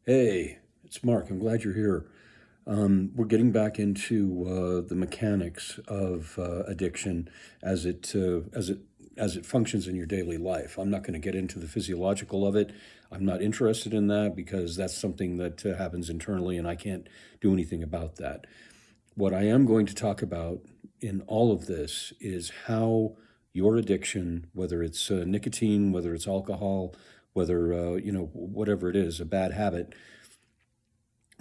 Hey, it's Mark. I'm glad you're here. We're getting back into the mechanics of addiction as it functions in your daily life. I'm not going to get into the physiological of it. I'm not interested in that because that's something that happens internally, and I can't do anything about that. What I am going to talk about in all of this is how your addiction, whether it's nicotine, whether it's alcohol, whether whatever it is, a bad habit,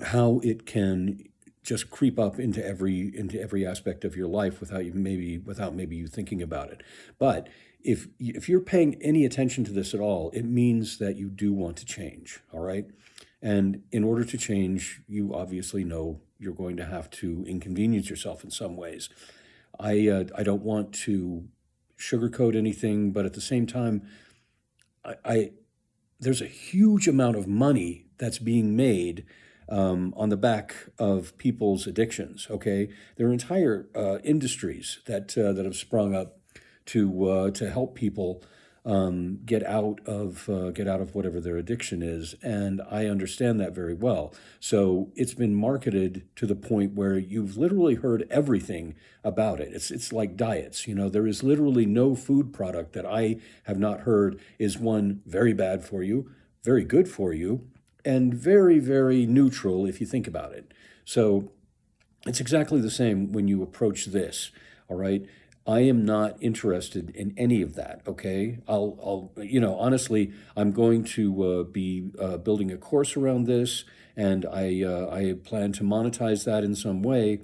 how it can just creep up into every aspect of your life without maybe you thinking about it. But if you're paying any attention to this at all, it means that you do want to change, all right? And in order to change, you obviously know you're going to have to inconvenience yourself in some ways. I don't want to sugarcoat anything, but at the same time, I there's a huge amount of money that's being made on the back of people's addictions. Okay, there are entire industries that have sprung up to help people get out of whatever their addiction is, and I understand that very well. So it's been marketed to the point where you've literally heard everything about it. It's like diets. There is literally no food product that I have not heard is one very bad for you, very good for you, and very, very neutral if you think about it. So it's exactly the same when you approach this, all right? I am not interested in any of that, okay? Honestly, I'm going to be building a course around this, and I plan to monetize that in some way,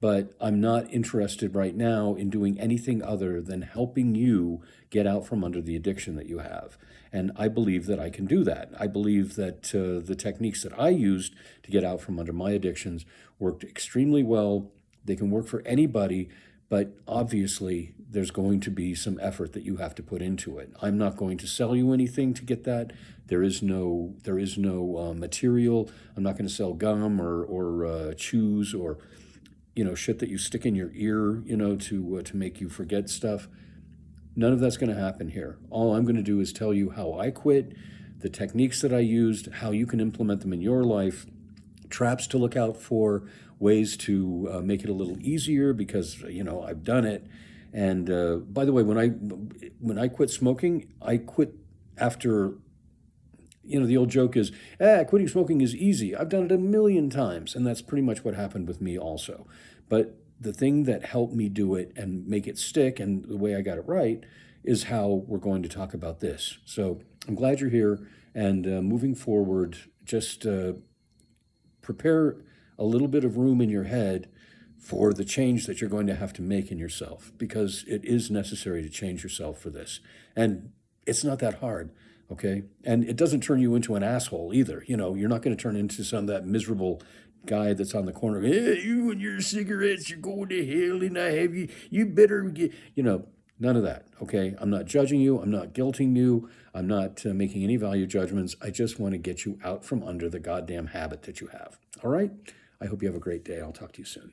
but I'm not interested right now in doing anything other than helping you get out from under the addiction that you have. And I believe that I can do that. I believe that the techniques that I used to get out from under my addictions worked extremely well. They can work for anybody, but obviously there's going to be some effort that you have to put into it. I'm not going to sell you anything to get that. There is no material. I'm not going to sell gum or chews or shit that you stick in your ear, to make you forget stuff. None of that's going to happen here. All I'm going to do is tell you how I quit, the techniques that I used, how you can implement them in your life, traps to look out for, ways to make it a little easier because I've done it. And by the way, when I quit smoking, I quit after. The old joke is, quitting smoking is easy. I've done it a million times, and that's pretty much what happened with me also. But the thing that helped me do it and make it stick, and the way I got it right, is how we're going to talk about this. So I'm glad you're here, and moving forward, just prepare a little bit of room in your head for the change that you're going to have to make in yourself, because it is necessary to change yourself for this. And it's not that hard, okay? And it doesn't turn you into an asshole either. You're not going to turn into that miserable guy that's on the corner. Hey, you and your cigarettes, you're going to hell, and I have you. You better get, none of that, okay? I'm not judging you. I'm not guilting you. I'm not making any value judgments. I just want to get you out from under the goddamn habit that you have, all right? I hope you have a great day. I'll talk to you soon.